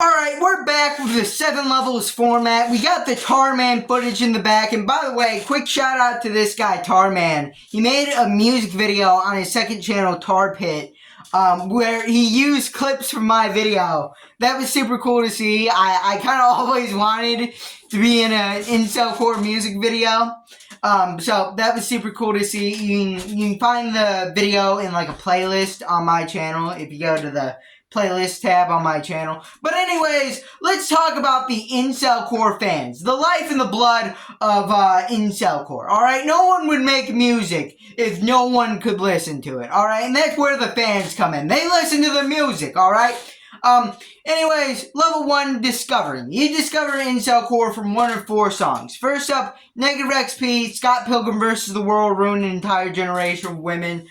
Alright, we're back with the 7 levels format. We got the Tarman footage in the back. And by the way, quick shout out to this guy, Tarman. He made a music video on his second channel, Tar Pit, where he used clips from my video. That was super cool to see. I kind of always wanted to be in an incelcore music video. So that was super cool to see. You can find the video in like a playlist on my channel if you go to the playlist tab on my channel. But anyways, let's talk about the incelcore fans. The life and the blood of incelcore. Alright, no one would make music if no one could listen to it. Alright, and that's where the fans come in. They listen to the music, alright? Anyways, level 1, discovering. You discover incelcore from 1 of 4 songs. First up, Negative XP, Scott Pilgrim vs. the World ruined an entire generation of women.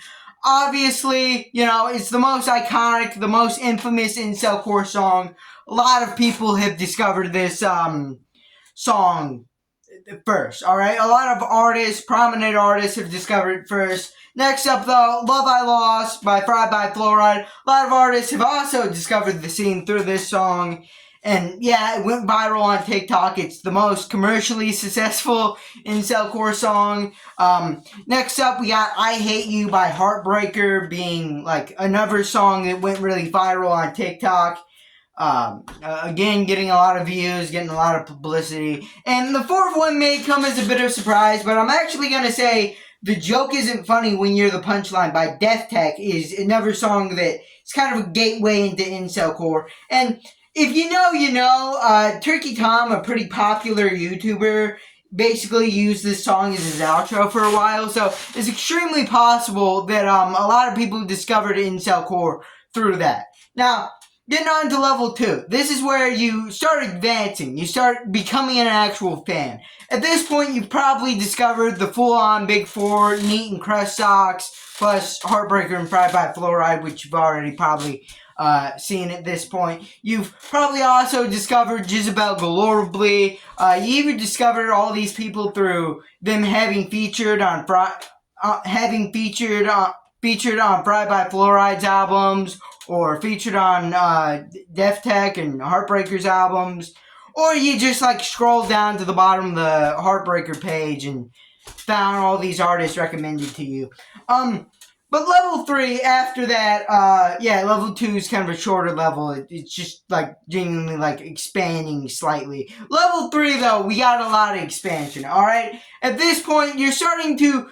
Obviously, you know, it's the most iconic, the most infamous incelcore song. A lot of people have discovered this song first, alright? A lot of artists, prominent artists have discovered it first. Next up, though, Love I Lost by Fried by Fluoride. A lot of artists have also discovered the scene through this song. And yeah, it went viral on TikTok. It's the most commercially successful incelcore song. Next up, we got I Hate You by Heartbreaker being like another song that went really viral on TikTok. Again, getting a lot of views, getting a lot of publicity. And the fourth one may come as a bit of a surprise, but I'm actually going to say The Joke Isn't Funny When You're the Punchline by Death Tech is another song that is kind of a gateway into incelcore. And if you know, you know. Turkey Tom, a pretty popular YouTuber, basically used this song as his outro for a while. So it's extremely possible that a lot of people discovered incelcore through that. Now, getting on to level 2. This is where you start advancing. You start becoming an actual fan. At this point, you've probably discovered the full-on Big 4, Neat and Crush Socks, plus Heartbreaker and Fried by Fluoride, which you've already probably seen at this point. You've probably also discovered Jezebel Galorably. You even discovered all these people through them having featured on Fried by Fluoride's albums, or featured on Death Tech and Heartbreaker's albums, or you just like scroll down to the bottom of the Heartbreaker page and found all these artists recommended to you. But level 3, after that, yeah, level 2 is kind of a shorter level. It's just like genuinely like expanding slightly. Level 3 though, we got a lot of expansion, alright? At this point, you're starting to,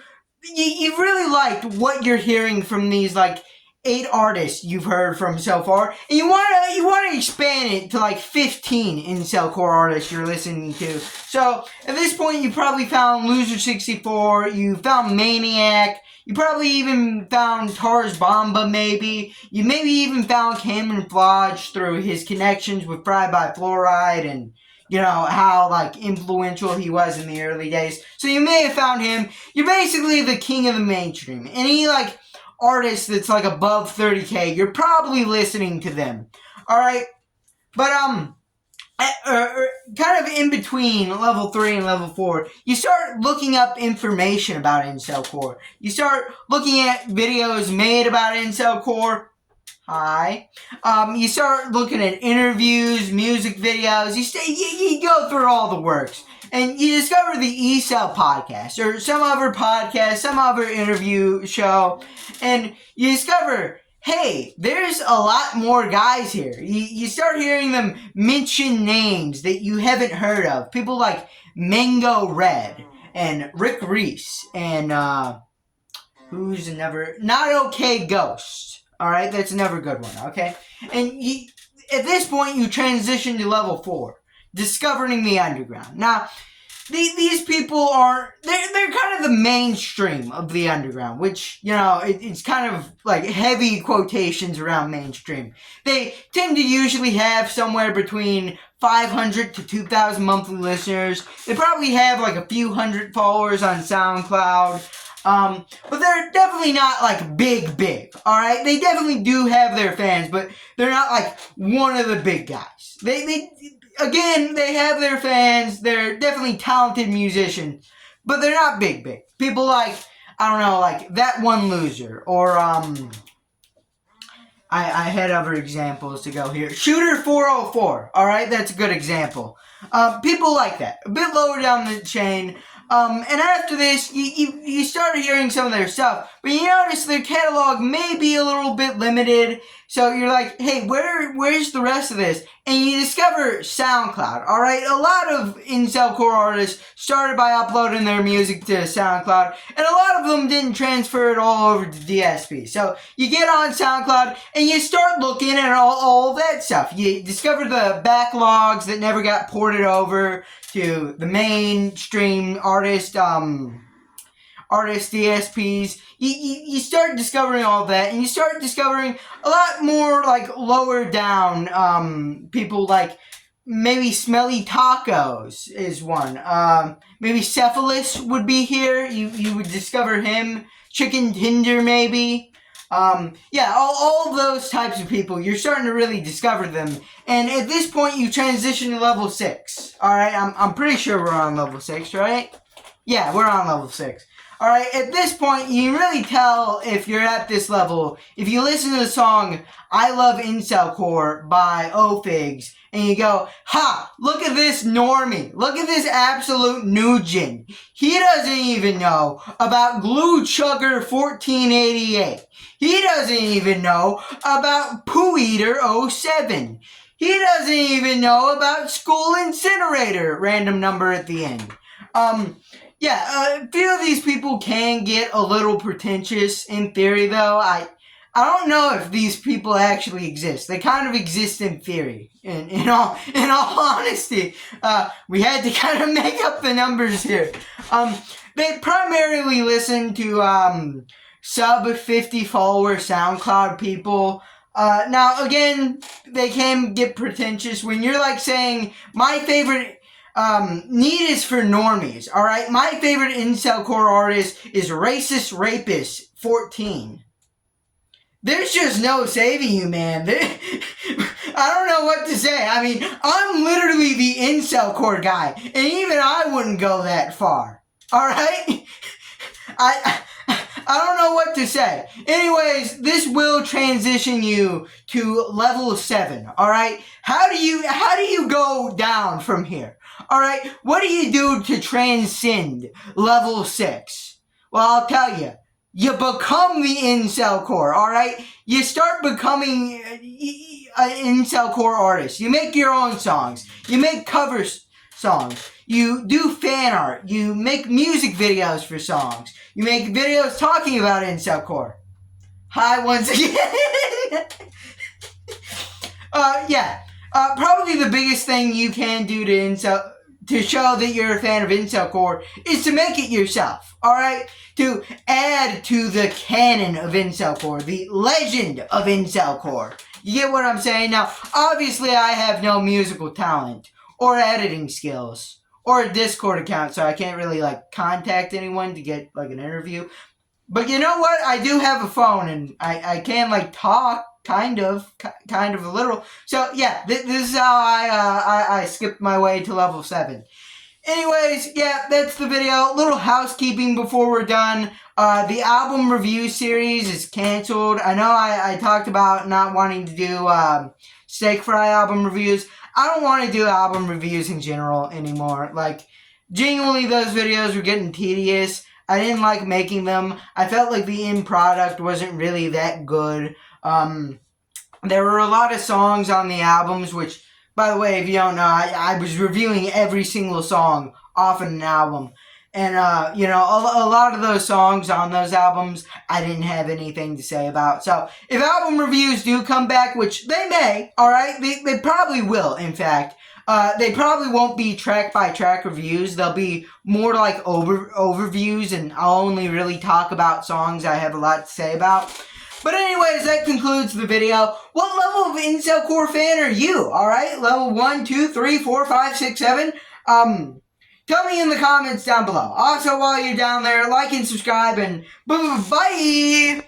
you really liked what you're hearing from these like 8 artists you've heard from so far, and you want to expand it to like 15 incelcore artists you're listening to. So at this point, you probably found Loser64, you found Maniac, you probably even found Tars Bomba, maybe. You maybe even found Cameron Flodge through his connections with Fried by Fluoride and, you know, how, like, influential he was in the early days. So you may have found him. You're basically the king of the mainstream. Any, like, artist that's, like, above 30K, you're probably listening to them. Alright? But, kind of in between level 3 and level 4, you start looking up information about incelcore. You start looking at videos made about incelcore. Hi. You start looking at interviews, music videos. You go through all the works. And you discover the eCell podcast, or some other podcast, some other interview show. And you discover, hey, there's a lot more guys here. You start hearing them mention names that you haven't heard of. People like Mango Red and Rick Reese and who's another? Not Okay Ghost. All right, that's another good one. Okay, and at this point you transition to level 4, discovering the underground. Now, these people they're kind of the mainstream of the underground, which, you know, it's kind of like heavy quotations around mainstream. They tend to usually have somewhere between 500 to 2,000 monthly listeners. They probably have like a few hundred followers on SoundCloud. But they're definitely not like big, alright? They definitely do have their fans, but they're not like one of the big guys. Again, they have their fans. They're definitely talented musicians, but they're not big. People like, I don't know, like That One Loser, or I had other examples to go here. Shooter 404. Alright, that's a good example. People like that. A bit lower down the chain. And after this, you start hearing some of their stuff, but you notice their catalog may be a little bit limited. So you're like, hey, where's the rest of this? And you discover SoundCloud, alright? A lot of incelcore artists started by uploading their music to SoundCloud, and a lot of them didn't transfer it all over to DSP. So you get on SoundCloud, and you start looking at all that stuff. You discover the backlogs that never got ported over to the mainstream artist DSPs. You start discovering all that, and you start discovering a lot more like lower down people, like maybe Smelly Tacos is one. Maybe Cephalus would be here. You would discover him. Chicken Tinder maybe. Yeah, all those types of people, you're starting to really discover them. And at this point, you transition to level 6. Alright, I'm pretty sure we're on level 6, right? Yeah, we're on level 6. Alright, at this point, you can really tell if you're at this level if you listen to the song I Love Incelcore by O-Figs, and you go, ha, look at this normie. Look at this absolute Nugent. He doesn't even know about Glue Chugger 1488. He doesn't even know about Poo Eater 07. He doesn't even know about School Incinerator, random number at the end. Yeah, a few of these people can get a little pretentious in theory, though. I don't know if these people actually exist. They kind of exist in theory. In all honesty, we had to kind of make up the numbers here. They primarily listen to sub 50 follower SoundCloud people. Now again, they can get pretentious when you're like saying my favorite. Need is for normies, alright? My favorite incelcore artist is Racist Rapist 14. There's just no saving you, man. I don't know what to say. I mean, I'm literally the incelcore guy, and even I wouldn't go that far. Alright? I don't know what to say. Anyways, this will transition you to level 7, alright? How do you go down from here? Alright, what do you do to transcend level 6? Well, I'll tell you. You become the incelcore, alright? You start becoming an incelcore artist. You make your own songs. You make cover songs. You do fan art. You make music videos for songs. You make videos talking about incelcore. Hi, once again. Yeah. Probably the biggest thing you can do to show that you're a fan of incelcore is to make it yourself, alright? To add to the canon of incelcore, the legend of incelcore. You get what I'm saying? Now, obviously I have no musical talent, or editing skills, or a Discord account, so I can't really, like, contact anyone to get, like, an interview. But you know what? I do have a phone, and I can, like, talk. Kind of a little. So yeah, this is how I skipped my way to level 7. Anyways, yeah, that's the video. Little housekeeping before we're done. The album review series is canceled. I know I talked about not wanting to do steak fry album reviews. I don't want to do album reviews in general anymore. Like, genuinely, those videos were getting tedious. I didn't like making them. I felt like the end product wasn't really that good. There were a lot of songs on the albums, which, by the way, if you don't know, I was reviewing every single song off an album. And, you know, a lot of those songs on those albums, I didn't have anything to say about. So, if album reviews do come back, which they may, alright, they probably will, in fact. They probably won't be track-by-track reviews. They'll be more like overviews, and I'll only really talk about songs I have a lot to say about. But anyways, that concludes the video. What level of incelcore fan are you? Alright, level 1, 2, 3, 4, 5, 6, 7. Tell me in the comments down below. Also, while you're down there, like and subscribe, and bye!